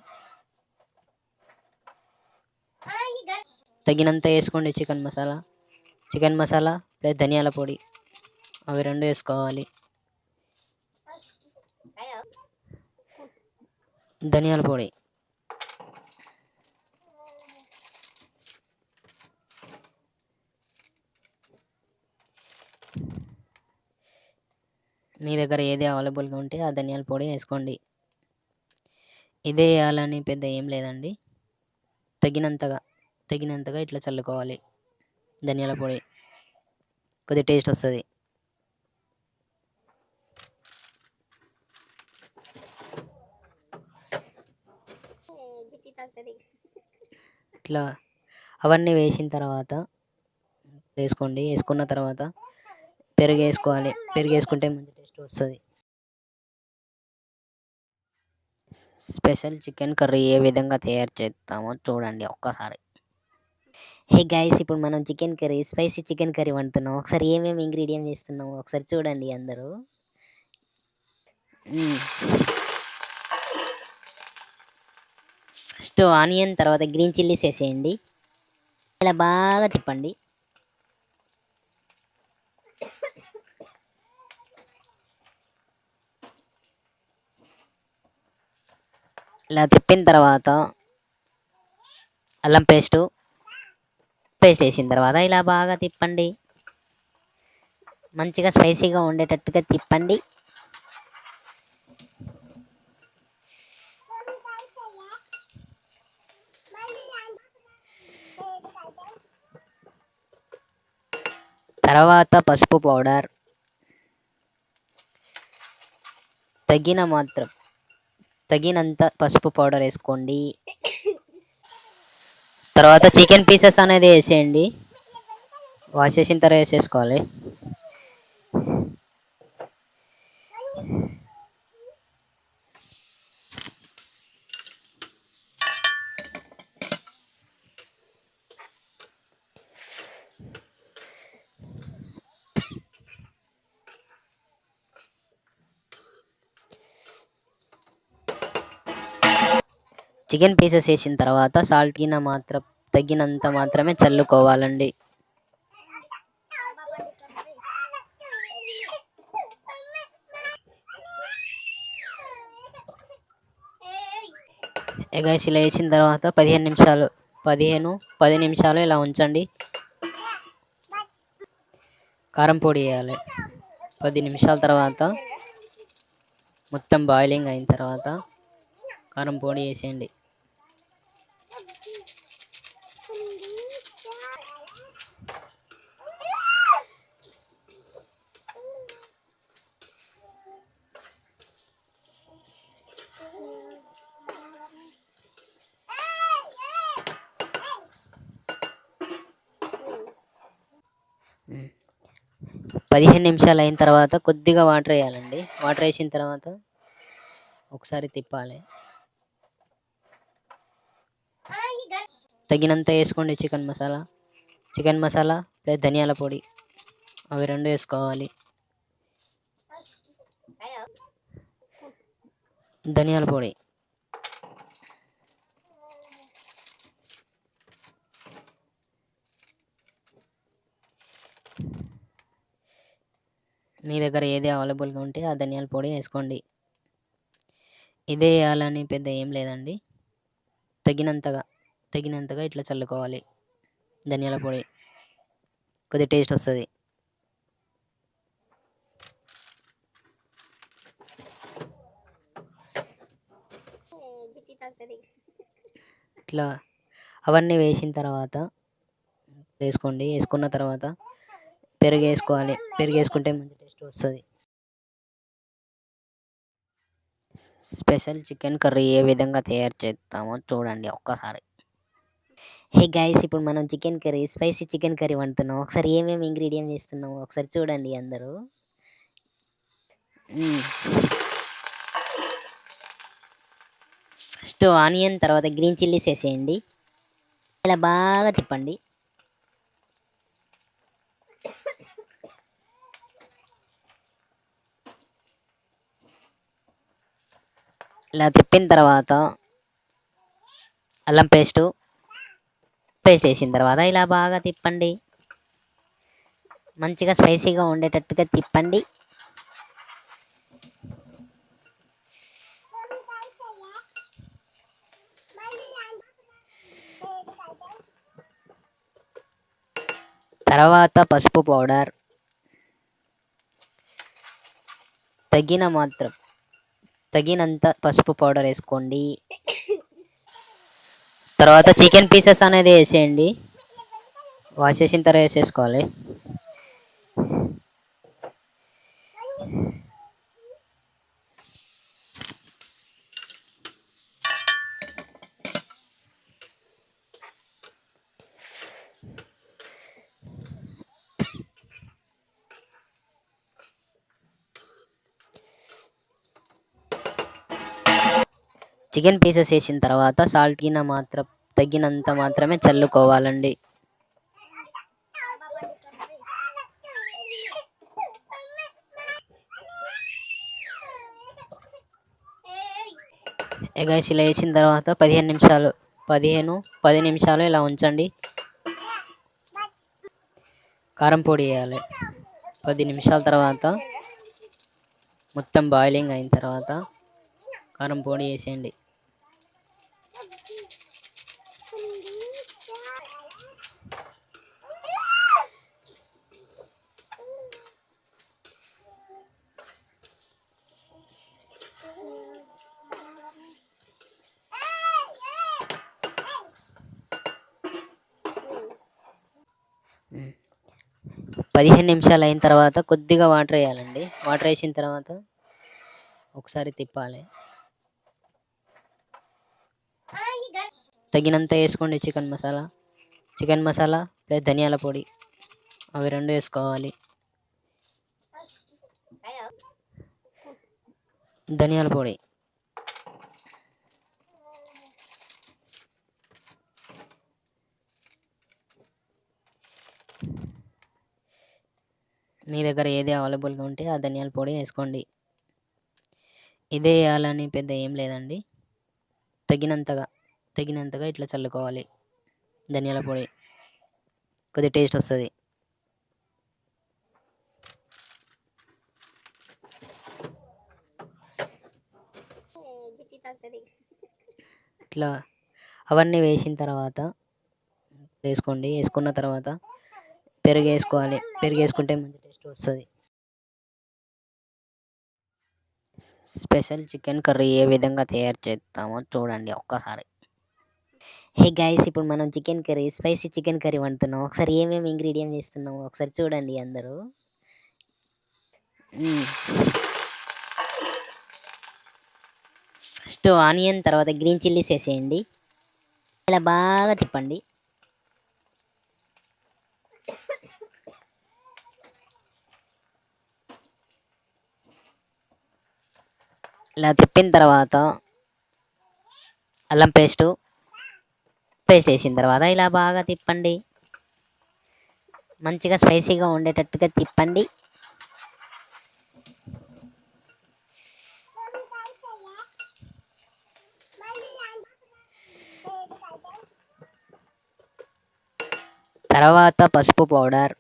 తగినంత వేసుకోండి. చికెన్ మసాలా ప్లస్ ధనియాల పొడి అవి 2 వేసుకోవాలి. ధనియాల పొడి మీ దగ్గర ఏది అవైలబుల్గా ఉంటే ఆ ధనియాల పొడి వేసుకోండి. ఇదే వేయాలని పెద్ద ఏం లేదండి. తగినంతగా ఇట్లా చల్లుకోవాలి. ధనియాల పొడి కొద్దిగా టేస్ట్ వస్తుంది. ఇట్లా అవన్నీ వేసిన తర్వాత వేసుకున్న తర్వాత పెరుగు వేసుకోవాలి. పెరుగు వేసుకుంటే మంచి టేస్ట్ వస్తుంది. స్పెషల్ చికెన్ కర్రీ ఏ విధంగా తయారు చేస్తామో చూడండి ఒక్కసారి. హే గైస్, ఇప్పుడు మనం స్పైసీ చికెన్ కర్రీ వండుతున్నాం. ఒకసారి ఏమేమి ఇంగ్రీడియం వేస్తున్నామో ఒకసారి చూడండి అందరూ. ఫస్ట్ ఆనియన్, తర్వాత గ్రీన్ చిల్లీస్ వేసేయండి. ఇలా బాగా తిప్పండి. ఇలా తిప్పిన తర్వాత అల్లం పేస్ట్ వేసిన తర్వాత ఇలా బాగా తిప్పండి. మంచిగా స్పైసీగా ఉండేటట్టుగా తిప్పండి. తర్వాత పసుపు పౌడర్ తగినంత పసుపు పౌడర్ వేసుకోండి. తర్వాత చికెన్ పీసెస్ అనేది వేసేయండి. వాష్ చేసిన తర్వాత వేసేసుకోవాలి. చికెన్ పీసెస్ వేసిన తర్వాత సాల్ట్ గిన తగినంత మాత్రమే చల్లుకోవాలండి. గైస్ ఇలా వేసిన తర్వాత 10 నిమిషాలు ఇలా ఉంచండి. కారం పొడి వేయాలి. 10 నిమిషాల తర్వాత మొత్తం బాయిలింగ్ అయిన తర్వాత కారం పొడి వేసేయండి. ఉమ్. 15 నిమిషాలు అయిన తర్వాత కొద్దిగా వాటర్ వేయాలండి. వాటర్ వేసిన తర్వాత ఒకసారి తిప్పాలి. తగినంత వేసుకోండి. చికెన్ మసాలా ప్లస్ ధనియాల పొడి అవి 2 వేసుకోవాలి. ధనియాల పొడి మీ దగ్గర ఏది అవైలబుల్గా ఉంటే ఆ ధనియాల పొడి వేసుకోండి. ఇదే వేయాలని పెద్ద ఏం లేదండి. తగినంతగా తగినంతగా ఇట్లా చల్లుకోవాలి. ధనియాల పొడి కొద్దిగా టేస్ట్ వస్తుంది. ఇట్లా అవన్నీ వేసిన తర్వాత వేసుకున్న తర్వాత పెరుగు వేసుకోవాలి. పెరుగు వేసుకుంటే మంచి టేస్ట్ వస్తుంది. స్పెషల్ చికెన్ కర్రీ ఏ విధంగా తయారు చేస్తామో చూడండి ఒక్కసారి. హే గైస్, ఇప్పుడు మనం స్పైసీ చికెన్ కర్రీ వండుతున్నాం. ఒకసారి ఏమేమి ఇంగ్రీడియంట్ వేస్తున్నామో ఒకసారి చూడండి అందరూ. ఫస్ట్ ఆనియన్, తర్వాత గ్రీన్ చిల్లీస్ వేసేయండి. ఇలా బాగా తిప్పండి. ఇలా తిప్పిన తర్వాత అల్లం పేస్ట్ వేసిన తర్వాత ఇలా బాగా తిప్పండి. మంచిగా స్పైసీగా ఉండేటట్టుగా తిప్పండి. తర్వాత పసుపు పౌడర్ తగినంత పసుపు పౌడర్ వేసుకోండి. తర్వాత చికెన్ పీసెస్ అనేది వేసేయండి. వాష్ చేసిన తర్వాత వేసేసుకోవాలి. చికెన్ పీసెస్ వేసిన తర్వాత సాల్ట్ తగినంత మాత్రమే చల్లుకోవాలండి. గైస్, ఇలా వేసిన తర్వాత 10 నిమిషాలు ఇలా ఉంచండి. కారం పొడి వేయాలి. 10 నిమిషాల తర్వాత మొత్తం బాయిలింగ్ అయిన తర్వాత కారం పొడి వేసేయండి. ఉమ్. 15 నిమిషాలు అయిన తర్వాత కొద్దిగా వాటర్ వేయాలండి. వాటర్ వేసిన తర్వాత ఒకసారి తిప్పాలి. తగినంత వేసుకోండి. చికెన్ మసాలా ప్లస్ ధనియాల పొడి అవి 2 వేసుకోవాలి. ధనియాల పొడి మీ దగ్గర ఏది అవైలబుల్గా ఉంటే ఆ ధనియాల పొడి వేసుకోండి. ఇదే వేయాలని పెద్ద ఏం లేదండి. తగినంతగా ఇట్లా చల్లుకోవాలి. ధనియాల పొడి కొద్దిగా టేస్ట్ వస్తుంది. ఇట్లా అవన్నీ వేసిన తర్వాత వేసుకున్న తర్వాత పెరుగు వేసుకోవాలి. పెరుగు వేసుకుంటే మంచి టేస్ట్ వస్తుంది. స్పెషల్ చికెన్ కర్రీ ఏ విధంగా తయారు చేస్తామో చూడండి ఒక్కసారి. హే గైస్, ఇప్పుడు మనం స్పైసీ చికెన్ కర్రీ వండుతున్నాం. ఒకసారి ఏమేమి ఇంగ్రీడియంట్ వేస్తున్నామో ఒకసారి చూడండి అందరూ. ఫస్ట్ ఆనియన్, తర్వాత గ్రీన్ చిల్లీస్ వేసేయండి. ఇలా బాగా తిప్పండి. ఇలా తిప్పిన తర్వాత అల్లం పేస్ట్ వేసిన తర్వాత ఇలా బాగా తిప్పండి. మంచిగా స్పైసీగా ఉండేటట్టుగా తిప్పండి. తర్వాత పసుపు పౌడర్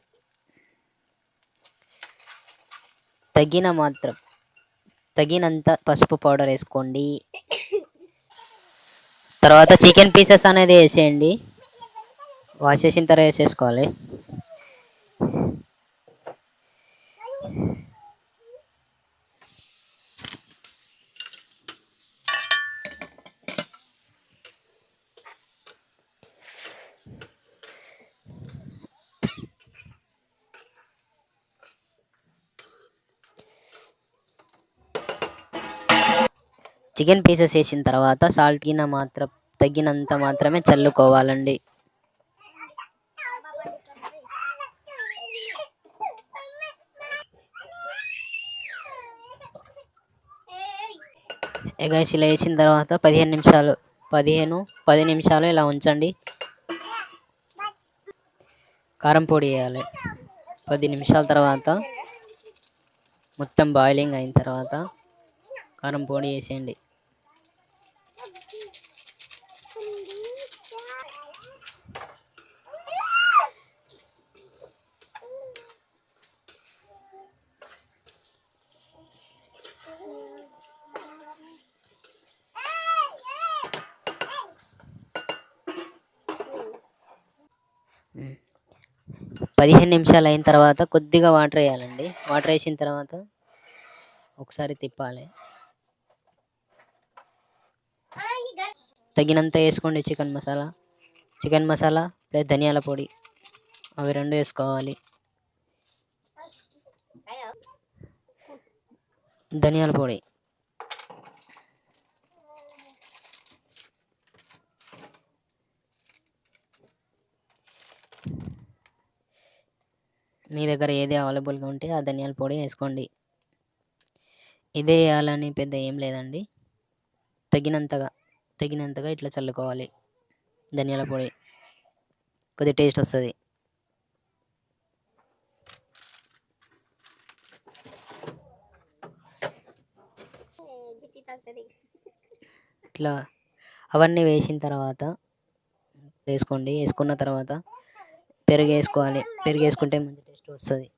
తగినంత పసుపు పౌడర్ వేసుకోండి. తర్వాత చికెన్ పీసెస్ అనేది వేసేయండి. వాష్ చేసిన తర్వాత వేసేసుకోవాలి. చికెన్ పీసెస్ వేసిన తర్వాత సాల్ట్ గిన మాత్రం తగినంత మాత్రమే చల్లుకోవాలండి. గైస్ ఇలా వేసిన తర్వాత 10 నిమిషాలు ఇలా ఉంచండి. కారం పొడి వేయాలి. 10 నిమిషాల తర్వాత మొత్తం బాయిలింగ్ అయిన తర్వాత కారం పొడి వేసేయండి. ఉమ్. 15 నిమిషాలు అయిన తర్వాత కొద్దిగా వాటర్ వేయాలండి. వాటర్ వేసిన తర్వాత ఒకసారి తిప్పాలి. తగినంత వేసుకోండి. చికెన్ మసాలా ప్లస్ ధనియాల పొడి అవి 2 వేసుకోవాలి. ధనియాల పొడి మీ దగ్గర ఏది అవైలబుల్గా ఉంటే ఆ ధనియాల పొడి వేసుకోండి. ఇదే వేయాలని పెద్ద ఏం లేదండి. తగినంతగా ఇట్లా చల్లుకోవాలి. ధనియాల పొడి కొద్దిగా టేస్ట్ వస్తుంది. ఇట్లా అవన్నీ వేసిన తర్వాత వేసుకోండి. వేసుకున్న తర్వాత పెరుగు వేసుకోవాలి. పెరుగు వేసుకుంటే మంచి టేస్ట్ వస్తుంది.